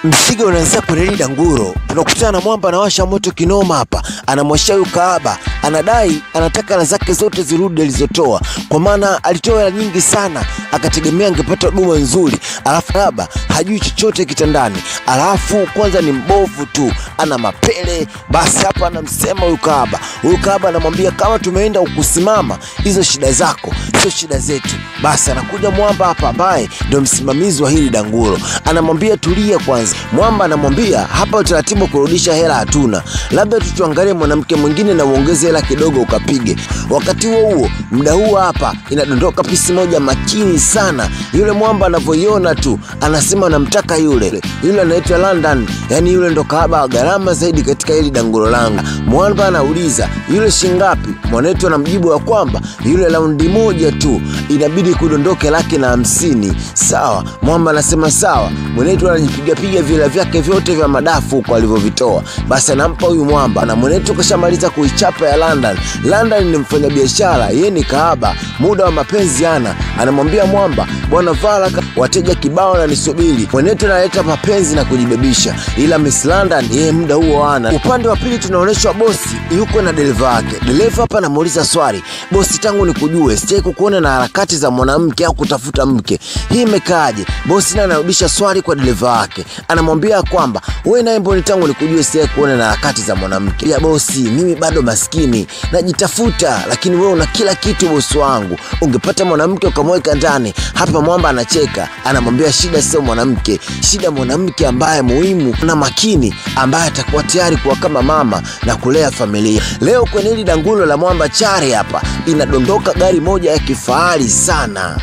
Msigo unaanzia kwenye Danguro. Tunakutana na mwamba anawasha moto kinoma hapa. Anamwashia huyu kahaba. Anadai anataka hela zake zote zirudi alizotoa. Kwa maana alitoa hela nyingi sana, akategemea angepata huduma nzuri. Alafu kahaba hajui chochote kitandani. Alafu kwanza ni mbovu tu, ana mapele. Basi hapa anamsema huyu kahaba. Huyu kahaba anamwambia kama tumeenda ukusimama, hizo shida zako sio shida zetu. Basi anakuja mwamba hapa ambaye ndio msimamizi wa hili Danguro. Anamwambia tulia kwanza. Mwamba anamwambia hapa utaratibu kurudisha hela hatuna. Labda tuangalie mwanamke mwingine na uongeze hela kidogo ukapige. Wakati huo muda huu hapa inadondoka pisi moja makini sana. Yule mwamba anavyoiona tu anasema anamtaka yule. Yule anaitwa London. Yaani yule ndo kahaba wa gharama zaidi katika hili Danguro langu. Mwamba anauliza yule shingapi? Mwanetu anamjibu ya kwamba yule raundi moja tu inabidi kudondoke 150. Sawa. Mwamba anasema sawa. Mwanetu anajipiga vile vyake vyote vya madafu huko alivyovitoa. Basi anampa huyu mwamba na mwanetu kashamaliza kuichapa ya London. London ni mfanyabiashara, yeye ni kahaba, muda wa mapenzi ana. Anamwambia mwamba, bwana Vala wateja kibao na nisubiri. Mwanetu analeta mapenzi na kujibebisha. Ila Miss London yeye muda huo ana. Upande wa pili tunaonyeshwa bosi yuko na dereva wake. Dereva hapa anamuuliza swali, bosi tangu nikujue sijai kukuona na harakati za mwanamke au kutafuta mke. Hii imekaaje? Bosi naye anarudisha swali kwa dereva wake. Anamwambia kwamba wewe naye mbona tangu nikujue sijai kuona na harakati za mwanamke. Ya bosi, mimi bado maskini, najitafuta, lakini wewe una kila kitu bosi wangu. Ungepata mwanamke ukamweka ndani. Hapa mwamba anacheka. Anamwambia shida sio mwanamke, shida mwanamke ambaye muhimu na makini, ambaye atakuwa tayari kuwa kama mama na kulea familia. Leo kwenye hili Danguro la mwamba chari hapa inadondoka gari moja ya kifahari sana,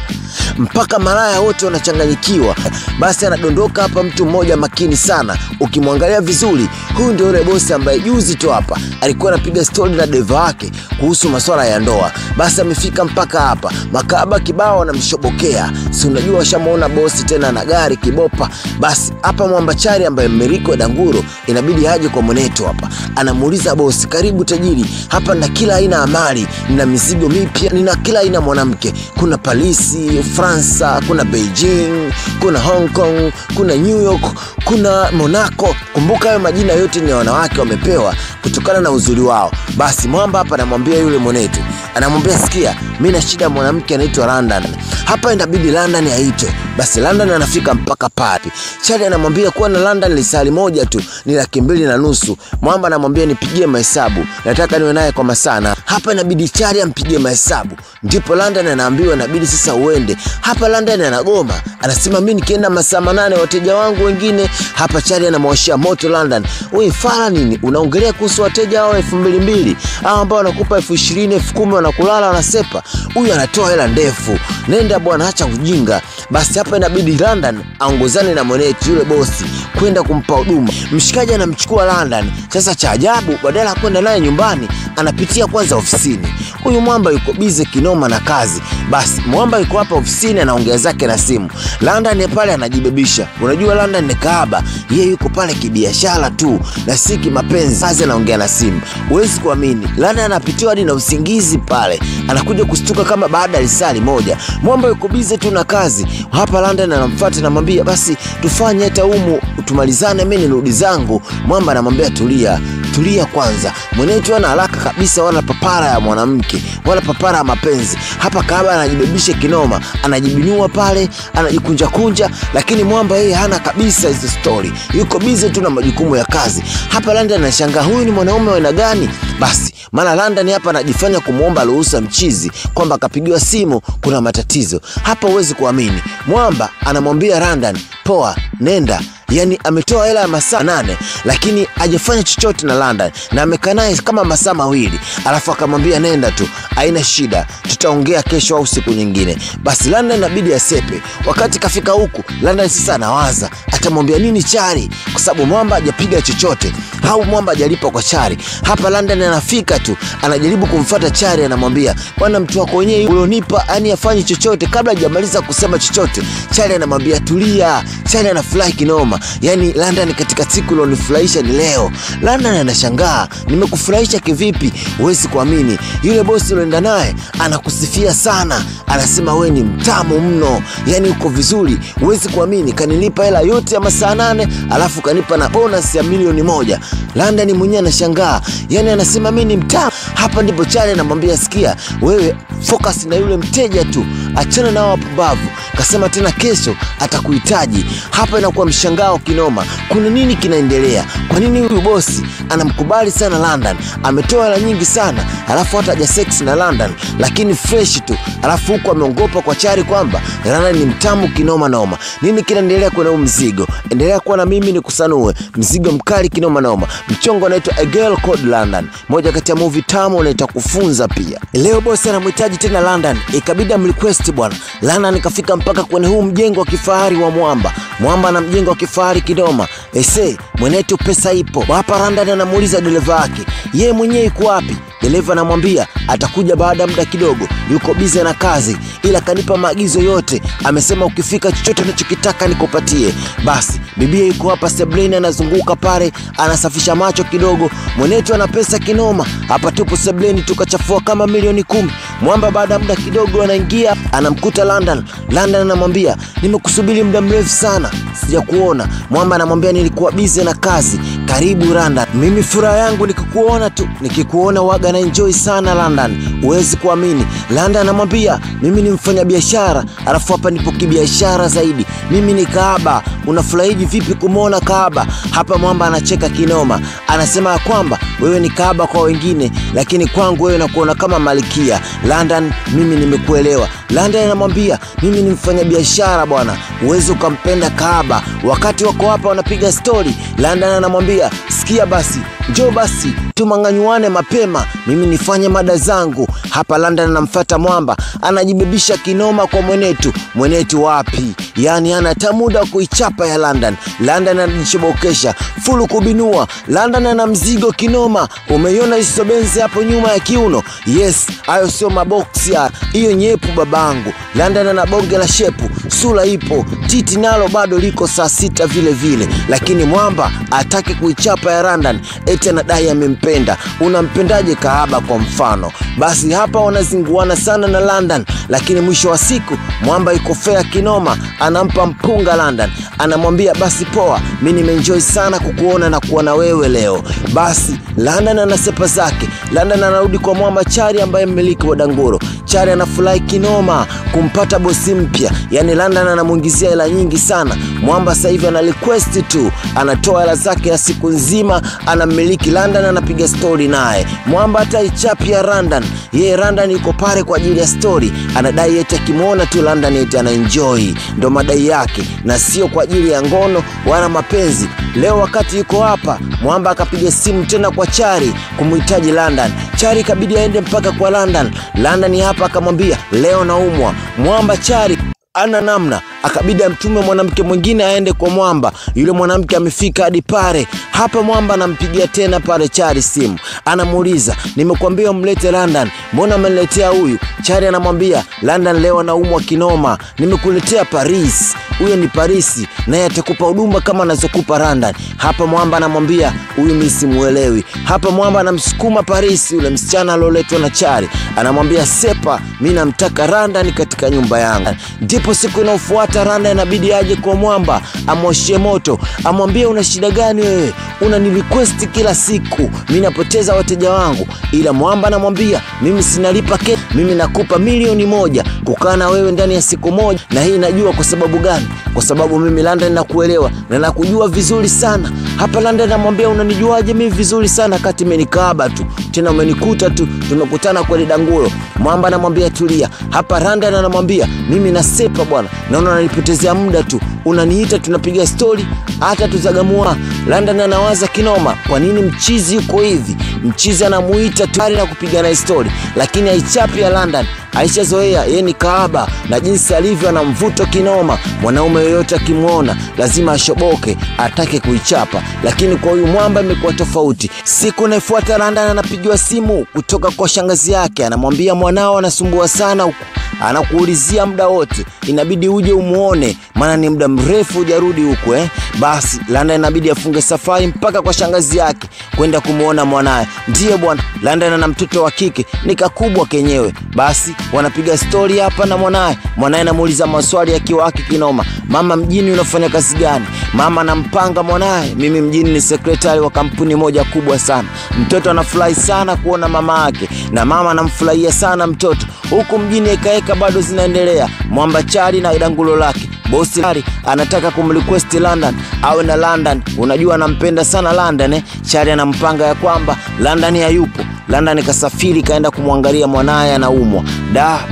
mpaka malaya wote wanachanganyikiwa. Basi anadondoka hapa mtu mmoja makini sana. Ukimwangalia vizuri, huyu ndio yule bosi ambaye juzi tu hapa alikuwa anapiga story na deva wake kuhusu masuala ya ndoa. Basi amefika mpaka hapa, makahaba kibao wanamshobokea. Si unajua washamuona bosi tena na gari kibopa. Basi hapa mwamba chari ambaye mmeriko wa Danguro inabidi aje kwa mwanetu hapa. Anamuuliza bosi, karibu tajiri, hapa na kila aina ya mali, nina mizigo mipya, nina kila aina mwanamke. Kuna Parisi, Fransa, kuna Beijing, kuna Hong Kong, kuna New York, kuna Monaco. Kumbuka hayo majina yote ni wanawake wamepewa kutokana na uzuri wao. Basi mwamba hapa anamwambia yule mwanetu, anamwambia sikia, mimi na shida mwanamke anaitwa London. Hapa inabidi London aitwe. Basi London anafika mpaka papi. Chari anamwambia kuwa na London lisali moja tu ni 250. Mwamba anamwambia nipigie mahesabu, nataka niwe naye kwa masana. Hapa inabidi Chari ampigie mahesabu. Ndipo London anaambiwa inabidi sasa uende. Hapa London anagoma. Anasema mimi nikienda masaa 8 wateja wangu wengine. Hapa Chari anamwashia moto London. Wewe fala nini? Unaongelea kuhusu wateja hao 2200 hao ambao wanakupa 20,000, 10,000 wanakulala wanasepa. Huyu anatoa hela ndefu. Nenda bwana, acha ujinga. Basi hapa inabidi London aongozane na mwanetu yule bosi kwenda kumpa huduma. Mshikaji anamchukua London. Sasa cha ajabu, badala ya kwenda naye nyumbani, anapitia kwanza ofisini. Huyu mwamba yuko busy kinoma na kazi. Basi mwamba yuko hapa ofisini anaongea zake na simu. London pale anajibebisha. Unajua London ni kahaba, yeye yuko pale kibiashara tu na si kimapenzi. Kazi anaongea na simu. Huwezi kuamini, London anapitiwa hadi na usingizi pale. Anakuja kustuka kama baada ya risali moja. Mwamba yuko busy tu na kazi. Hapa London anamfuata na anamwambia basi tufanye hata humu tumalizane, mimi nirudi zangu. Mwamba anamwambia tulia kwanza. Mwanetu ana haraka kabisa, wala papara ya mwanamke, wala papara ya mapenzi. Hapa kahaba anajibebisha kinoma, anajibinua pale, anajikunja, lakini mwamba yeye hana kabisa hizo story. Yuko busy tu na majukumu ya kazi. Hapa London anashangaa huyu ni mwanaume wa aina gani? Basi maana London hapa anajifanya kumuomba ruhusa mchizi kwamba akapigiwa simu kuna matatizo. Hapa huwezi kuamini. Mwamba anamwambia London, poa, nenda. Yani ametoa hela ya masaa 8 lakini hajafanya chochote na London na amekaa naye kama masaa 2. Alafu akamwambia nenda tu, haina shida, tutaongea kesho au siku nyingine. Basi London inabidi asepe. Wakati kafika huku, London sasa anawaza atamwambia nini Chari, kwa sababu mwamba hajapiga chochote au mwamba hajalipa kwa Chari. Hapa London anafika tu, anajaribu kumfuata Chari, anamwambia bwana mtu wako wenyewe ulionipa yani afanye chochote. Kabla hajamaliza kusema chochote, Chari anamwambia tulia. Chari anafurahi kinoma. yani London katika siku ilionifurahisha ni leo. London anashangaa, nimekufurahisha kivipi? Huwezi kuamini, yule bosi ulienda naye anakusifia sana, anasema wewe ni mtamu mno, yani uko vizuri. Huwezi kuamini, kanilipa hela yote ya masaa 8 alafu kanipa na bonus ya $1,000,000. London mwenyewe anashangaa, yani anasema mimi ni mtamu. Hapa ndipo Charlie anamwambia, sikia wewe, focus na yule mteja tu, achana na wapumbavu. Kasema tena kesho atakuhitaji. Hapa inakuwa mshangao kinoma. Kuna nini kinaendelea? Kwa nini huyu bosi anamkubali sana London? Ametoa hela nyingi sana, alafu hata haja sex na London, lakini fresh tu. Alafu huko ameongopa kwa Charlie kwamba London ni mtamu kinoma noma. Nini kinaendelea kwenye huu mzigo? Endelea kuwa na mimi nikusanue. Mzigo mkali kinoma noma. Mchongo unaitwa A Girl Called London. Moja kati ya movie tamu unaita kufunza pia. Leo bosi anamhitaji tena London. Ikabidi amrequest bwana. London ikafika mpaka kwenye huu mjengo wa kifahari wa Mwamba. Mwamba na mjengo wa kifahari kinoma. Ese, mwenetu pesa ipo. Hapa London anamuuliza dereva wake, yeye mwenyewe yuko wapi? Dereva anamwambia atakuja baada muda kidogo, yuko busy na kazi, ila kanipa maagizo yote. Amesema ukifika chochote unachokitaka nikupatie. Basi bibia yuko hapa sebleni, anazunguka pale, anasafisha macho kidogo. Mwenetu ana pesa kinoma. Hapa tupo sebleni tukachafua kama $10,000,000. Mwamba baada muda kidogo anaingia, anamkuta London. London anamwambia, nimekusubiri muda mrefu sana, sijakuona. Mwamba anamwambia, nilikuwa busy na kazi. Karibu London, mimi furaha yangu nikikuona tu, nikikuona waga na enjoy sana London. Huwezi kuamini. London anamwambia, mimi ni mfanyabiashara, alafu hapa nipo kibiashara zaidi. Mimi ni kahaba. Unafurahiji vipi kumuona kahaba? Hapa Mwamba anacheka kinoma. Anasema kwamba wewe ni kahaba kwa wengine, lakini kwangu wewe nakuona kama malkia. London, mimi nimekuelewa. London anamwambia, mimi ni mfanyabiashara bwana, uwezo ukampenda kahaba. Wakati wako hapa wanapiga story, London anamwambia, sikia basi, njoo basi tumanganyuane mapema, mimi nifanye mada zangu. Hapa London anamfuata Mwamba, anajibebisha kinoma kwa mwenetu. Mwenetu wapi? Yani ana tamuda wa kuichapa ya London. London anajishobokesha fulu kubinua. London ana mzigo kinoma. Umeiona hizo benzi hapo nyuma ya kiuno? Yes, hayo sio maboksi ya. Hiyo nyepu babangu. London ana bonge la shepu, sura ipo, titi nalo bado liko saa 6 vile vile. Lakini Mwamba atake kuichapa ya London, eti anadai amempenda. Unampendaje kahaba kwa mfano? Basi hapa wanazinguana sana na London, lakini mwisho wa siku Mwamba yuko fair kinoma, anampa mpunga London. Anamwambia basi poa, mimi nimeenjoy sana kukuona na kuwa na wewe leo. Basi London anasepa zake. London anarudi kwa Mwamba Charlie ambaye mmiliki wa Danguro. Charlie anafurahi kinoma kumpata bosi mpya. Yani London anamuingizia hela nyingi sana. Mwamba sasa hivi ana request tu, anatoa hela zake ya siku nzima, anamiliki London, anapiga story naye. Mwamba hata ichapi ya London. Yeye London yuko pale kwa ajili ya story. Anadai eti akimuona tu London eti anaenjoy. Ndo madai yake, na sio kwa ajili ya ngono wala mapenzi. Leo wakati yuko hapa, Mwamba akapiga simu tena kwa Charlie kumhitaji London. Charlie kabidi aende mpaka kwa London. London hapa akamwambia, leo naumwa. Mwamba Charlie ana namna, akabidi amtume mwanamke mwingine aende kwa Mwamba. Yule mwanamke amefika hadi pale. Hapa Mwamba anampigia tena pale Charlie simu. Anamuuliza, nimekuambia umlete London, mbona umeniletea huyu? Charlie anamwambia, London leo anaumwa kinoma, nimekuletea Paris. Huyo ni Paris, naye atakupa huduma kama anazokupa London. Hapa Mwamba anamwambia, huyu mimi simuelewi. Hapa Mwamba anamsukuma Paris yule msichana alioletwa na Charlie. Anamwambia, sepa, mimi namtaka London katika nyumba yangu. Ndipo siku inayofuata London inabidi aje kwa Mwamba amwashie moto. Amwambie, una shida gani wewe? Unanirequest kila siku, mimi napoteza wateja wangu. Ila Mwamba anamwambia, mimi sinalipa kesho, mimi nakupa $1,000,000 kukaa na wewe ndani ya siku moja. Na hii najua kwa sababu gani? Kwa sababu mimi London nakuelewa na nakujua vizuri sana. Hapa London anamwambia, unanijuaje mimi vizuri sana kati umenikaba tu, tena umenikuta tu, tumekutana kwa Danguro. Mwamba anamwambia, tulia. Hapa London anamwambia, mimi nasepa bwana, naona unanipotezea muda tu, unaniita tunapiga story hata tuzagamua. London anawaza kinoma, kwa nini mchizi yuko hivi? Mchizi anamuita tu na kupiga na story, lakini haichapi ya London. Aishazoea, yeye ni kahaba na jinsi alivyo ana mvuto kinoma. Mwanaume yoyote akimuona lazima ashoboke, atake kuichapa. Lakini kwa huyu Mwamba imekuwa tofauti. Siku inayofuata London anapigiwa simu kutoka kwa shangazi yake, anamwambia mwanao anasumbua sana huko, anakuulizia muda wote, inabidi uje umuone, maana ni muda mrefu hujarudi huko Basi London inabidi afunge safari mpaka kwa shangazi yake kwenda kumuona mwanae. Ndiye bwana, London ana mtoto wa kike, ni kakubwa kenyewe. Basi wanapiga story hapa na mwanae. Mwanae anamuuliza maswali akiwa haki kinoma. Mama, mjini unafanya kazi gani? Mama anampanga mwanae, mimi mjini ni sekretari wa kampuni moja kubwa sana. Mtoto anafurahi sana kuona mama yake na mama anamfurahia sana mtoto. Huku mjini ekaeka bado zinaendelea. Mwamba Chali na dangulo lake. Bosi Chali anataka kumrequest London awe na London. Unajua anampenda sana London Chali anampanga ya kwamba London hayupo. London kasafiri kaenda kumwangalia mwanae anaumwa.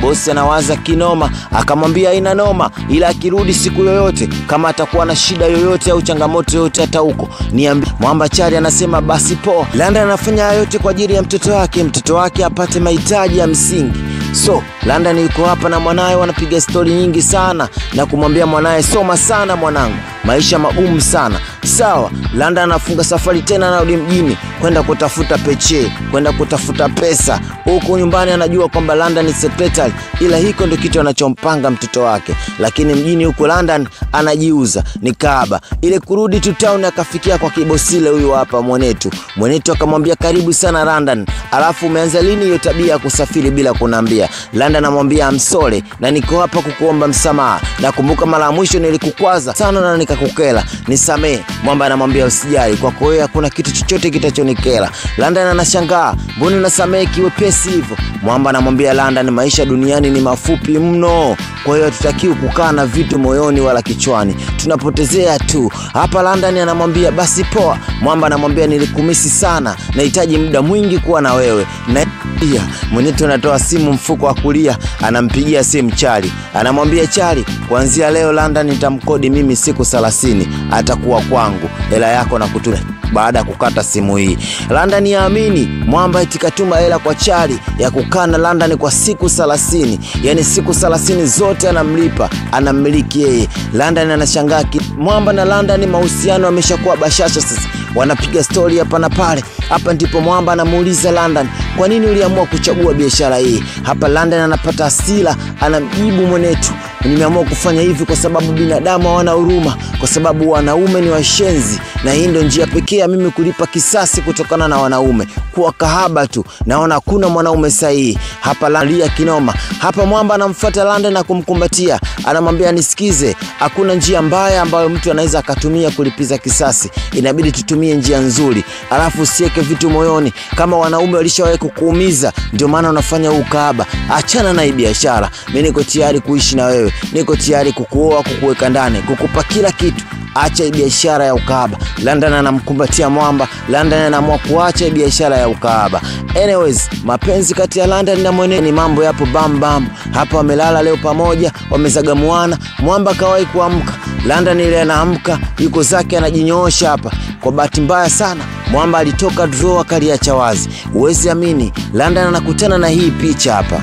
Bosi anawaza kinoma, akamwambia haina noma, ila akirudi siku yoyote kama atakuwa na shida yoyote au changamoto yoyote hata huko niambie. Mwamba Chali anasema basi poa. London anafanya yote kwa ajili ya mtoto wake apate mahitaji ya msingi. So London yuko hapa na mwanae, wanapiga story nyingi sana na kumwambia mwanae, soma sana mwanangu, maisha magumu sana. Sawa, London anafunga safari tena, anarudi mjini kwenda kutafuta peche, kwenda kutafuta pesa. Huko nyumbani anajua kwamba London ni secretary, ila hiko ndio kitu anachompanga mtoto wake. Lakini mjini huko London anajiuza, ni kahaba. Ile kurudi tu town akafikia kwa kibosile huyu hapa Mwenetu. Mwenetu akamwambia karibu sana London, alafu umeanza lini hiyo tabia ya kusafiri bila kunambia? London anamwambia amsole na niko hapa kukuomba msamaha. Nakumbuka mara ya mwisho nilikukwaza sana na nikakukela, nisamee. Mwamba anamwambia usijali, kwako wewe hakuna kitu chochote kitachonikela. London anashangaa, mbona unasamee kiwepesi hivyo? Mwamba anamwambia London, maisha duniani ni mafupi mno, kwa hiyo hatutakiwi kukaa na vitu moyoni wala kichwani, tunapotezea tu. Hapa London anamwambia basi poa. Mwamba anamwambia nilikumisi sana, nahitaji muda mwingi kuwa na wewe. Na Mwenetu anatoa simu mfuko wa kulia, anampigia simu Chali. Anamwambia Chali, kuanzia leo London nitamkodi mimi siku 30, atakuwa kwangu, hela yako na kutuna. Baada ya kukata simu hii, London yaamini Mwamba itikatuma hela kwa Chali ya kukaa na London kwa siku 30. Yani siku 30 zote anamlipa, anamiliki yeye. London anashangaa, Mwamba na London mahusiano yameshakuwa bashasha sasa. Wanapiga story hapa na pale. Hapa ndipo Mwamba anamuuliza London, kwa nini uliamua kuchagua biashara hii? Hapa London anapata hasira, anamjibu Mwenetu, nimeamua kufanya hivi kwa sababu binadamu hawana huruma, kwa sababu wanaume ni washenzi, na hii ndio njia pekee mimi kulipa kisasi kutokana na wanaume kuwa kahaba tu. Naona hakuna mwanaume sahihi. Hapa Lalia kinoma. Hapa Mwamba anamfuata London na kumkumbatia, anamwambia nisikize, hakuna njia mbaya ambayo mtu anaweza akatumia kulipiza kisasi, inabidi tutumie njia nzuri, alafu usiweke vitu moyoni. Kama wanaume walishawahi kukuumiza ndio maana unafanya ukahaba, achana na hii biashara. Mimi niko tayari kuishi na wewe, niko tayari kukuoa, kukuweka ndani, kukupa kila kitu. Acha hii biashara ya ukahaba. London anamkumbatia Mwamba. London anaamua kuacha biashara ya ukahaba. Anyways, mapenzi kati ya London na Mwenetu ni mambo yapo bam bam. Hapa wamelala leo pamoja, wamezagamuana. Mwamba kawahi kuamka, London ile anaamka, yuko zake anajinyoosha hapa. Kwa bahati mbaya sana Mwamba alitoka drawer kaliacha wazi. Uwezi amini, London anakutana na hii picha hapa.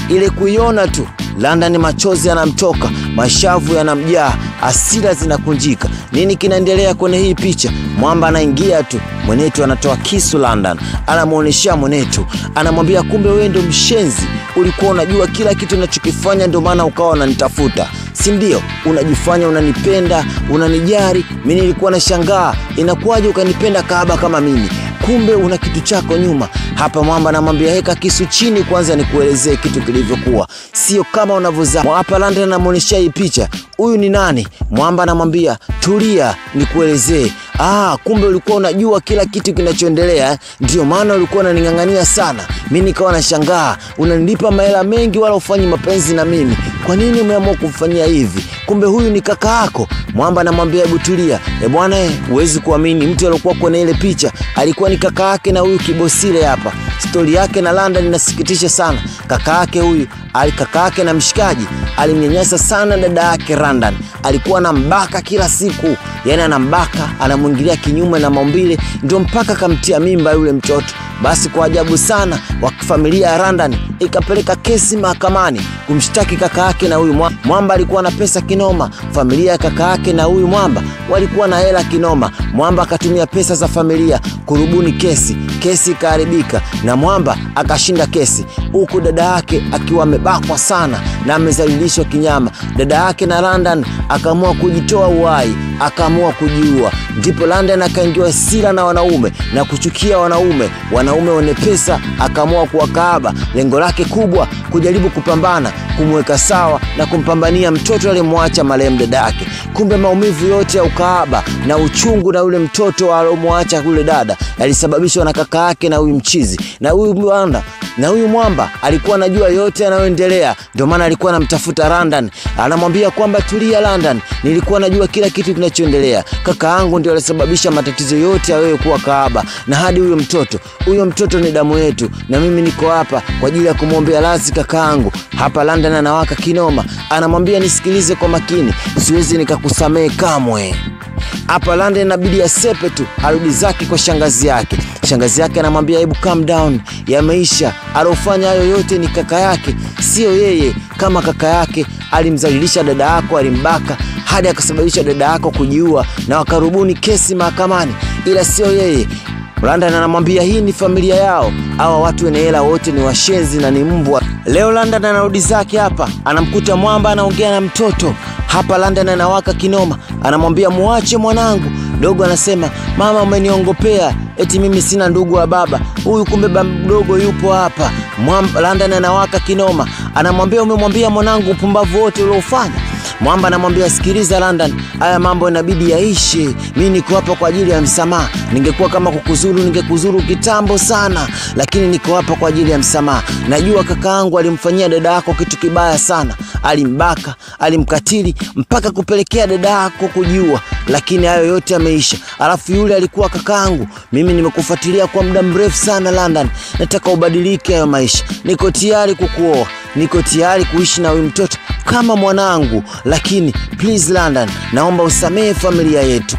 Ile kuiona tu London machozi yanamtoka, mashavu yanamjaa, hasira zinakunjika. Nini kinaendelea kwenye hii picha? Mwamba anaingia tu, Mwenetu anatoa kisu London, anamuoneshia Mwenetu, anamwambia kumbe wewe ndio mshenzi, ulikuwa unajua kila kitu ninachokifanya ndio maana ukawa unanitafuta, si ndio? Unajifanya unanipenda, unanijari, mimi nilikuwa nashangaa inakuwaje ukanipenda kahaba kama mimi, kumbe una kitu chako nyuma. Hapa Mwamba anamwambia heka kisu chini kwanza nikuelezee kitu kilivyokuwa, sio kama unavyozaa. Hapa London anamuonyesha hii picha, huyu ni nani? Mwamba anamwambia tulia nikuelezee. Kumbe ulikuwa unajua kila kitu kinachoendelea, ndio maana ulikuwa unaningangania sana. Mimi nikawa nashangaa, unanilipa mahela mengi wala ufanyi mapenzi na mimi, kwa nini umeamua kumfanyia hivi? Kumbe huyu ni kaka yako. Mwamba anamwambia hebu tulia. Bwana, huwezi kuamini, mtu alikuwa kwenye ile picha alikuwa ni kaka yake na huyu kibosile hapa. Story yake na London inasikitisha sana. Kaka yake huyu, kaka yake na mshikaji alimnyanyasa sana dada yake London. Alikuwa anambaka kila siku, yani anambaka, anamuingilia kinyume na maumbile, ndio mpaka kamtia mimba yule mtoto. Basi kwa ajabu sana, familia ya London ikapeleka kesi mahakamani kumshtaki kaka yake na huyu Mwamba. Alikuwa na pesa kinoma, familia ya kaka yake na huyu Mwamba walikuwa na hela kinoma. Mwamba akatumia pesa za familia kurubuni kesi, kesi ikaharibika na Mwamba akashinda kesi, huku dada yake akiwa amebakwa sana na amezalilishwa kinyama. Dada yake na London akaamua kujitoa uhai, akaamua kujiua. Ndipo London akaingiwa hasira na wanaume na kuchukia wanaume wenye pesa, akaamua kuwakaba. Lengo lake kubwa kujaribu kupambana, kumweka sawa na kumpambania mtoto aliyemwacha marehemu dada yake. Kumbe maumivu yote ya ukahaba na uchungu na yule mtoto aliyomwacha yule dada yalisababishwa na kaka yake na huyu mchizi. Na huyu Mwamba alikuwa anajua yote yanayoendelea, ndio maana alikuwa anamtafuta London. Anamwambia kwamba tulia London, nilikuwa najua kila kitu kinachoendelea. Kaka yangu ndio alisababisha matatizo yote ya wewe kuwa kahaba na hadi huyo mtoto ni damu yetu, na mimi niko hapa kwa ajili ya kumwombea radhi kaka yangu. Hapa London anawaka kinoma, anamwambia nisikilize kwa makini, siwezi nikakusamehe kamwe. Hapa London inabidi asepe tu, arudi zake kwa shangazi yake. Shangazi yake anamwambia hebu calm down, yameisha. Alofanya hayo yote ni kaka yake, sio yeye. Kama kaka yake alimzalilisha dada yako, alimbaka hadi akasababisha dada yako kujiua na wakarubuni kesi mahakamani, ila sio yeye. London anamwambia hii ni familia yao, hawa watu wenye hela wote ni washenzi na ni mbwa. Leo London anarudi zake hapa, anamkuta Mwamba anaongea na mtoto. Hapa London anawaka kinoma, anamwambia muache mwanangu. Dogo anasema mama umeniongopea, eti mimi sina ndugu wa baba. Huyu kumbe mdogo yupo hapa. London anawaka kinoma, anamwambia umemwambia mwanangu upumbavu wote uliofanya. Mwamba anamwambia sikiliza London, haya mambo inabidi yaishe. Mimi niko hapa kwa ajili ya msamaha. Ningekuwa kama kukuzuru, ningekuzuru kitambo sana, lakini niko hapa kwa ajili ya msamaha. Najua kakaangu alimfanyia dada yako kitu kibaya sana, alimbaka, alimkatili mpaka kupelekea dada yako kujiua, lakini hayo yote yameisha. Alafu yule alikuwa kakaangu. Mimi nimekufuatilia kwa muda mrefu sana London, nataka ubadilike hayo maisha. Niko tayari kukuoa, niko tayari kuishi na huyu mtoto kama mwanangu, lakini please London, naomba usamehe familia yetu.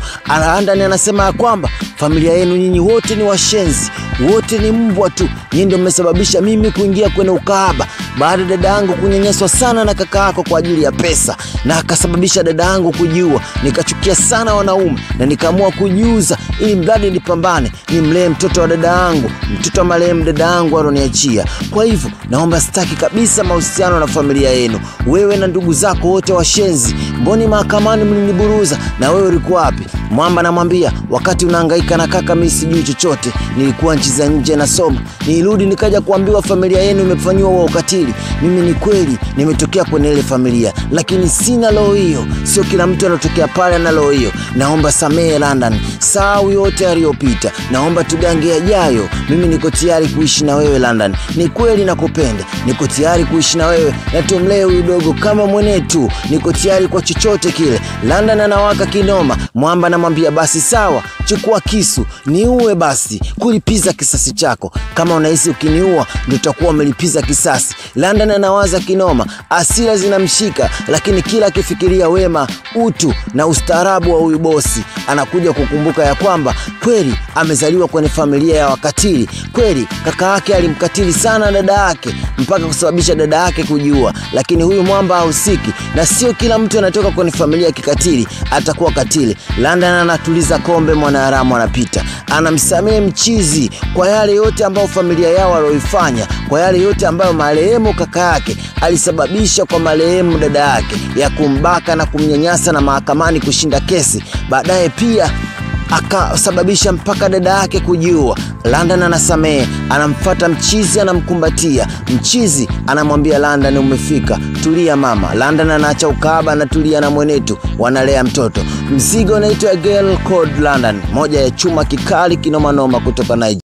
London anasema kwamba familia yenu nyinyi wote ni washenzi, wote ni mbwa tu. Nyinyi ndio mmesababisha mimi kuingia kwenye ukahaba baada dada yangu kunyanyaswa sana na kaka yako kwa ajili ya pesa, na akasababisha dada yangu kujiua. Nikachukia sana wanaume na nikaamua kujiuza ili mradi nipambane nimlee mtoto wa dada yangu, mtoto wa marehemu dada yangu aloniachia. Kwa hivyo naomba sitaki kabisa mahusiano na familia yenu. Wewe na ndugu zako wote washenzi, mboni mahakamani mliniburuza, na wewe ulikuwa wapi? Mwamba anamwambia wakati unahangaika na kaka mimi sijui chochote, nilikuwa nchi za nje nasoma, nilirudi nikaja kuambiwa familia yenu imefanywa wa ukatili. Mimi ni kweli nimetokea kwenye ile familia, lakini sina roho hiyo. Sio kila mtu anatokea pale na roho hiyo. Naomba samehe London, sahau yote yaliyopita, naomba tugange yajayo. Mimi niko tayari kuishi na wewe London, ni kweli nakupenda, niko tayari kuishi na wewe na tumlee huyu dogo kama mwenetu, niko tayari kwa chochote kile. London anawaka kinoma. Mwamba anamwambia basi sawa, chukua kisu niue basi kulipiza kisasi chako. Kama unahisi ukiniua ndio utakuwa umelipiza kisasi. London anawaza kinoma, asira zinamshika, lakini kila akifikiria wema, utu na ustaarabu wa huyu bosi, anakuja kukumbuka ya kwamba kweli amezaliwa kwenye familia ya wakatili. Kweli kaka yake alimkatili sana dada yake mpaka kusababisha dada yake kujiua, lakini huyu Mwamba hahusiki, na sio kila mtu anatoka kwenye familia ya kikatili atakuwa katili. London anatuliza kombe, mwanaharamu anapita, anamsamehe mchizi kwa yale yote ambayo familia yao walioifanya, kwa yale yote ambayo marehemu kaka yake alisababisha kwa marehemu dada yake ya kumbaka na kumnyanyasa na mahakamani kushinda kesi. Baadaye pia akasababisha mpaka dada yake kujiua. London anasamehe, anamfuata mchizi, anamkumbatia. Mchizi anamwambia London umefika, tulia mama. London anaacha ukahaba, anatulia na mwenetu, wanalea mtoto. Mzigo unaitwa Girl Code London, moja ya chuma kikali kinoma noma kutoka Nigeria.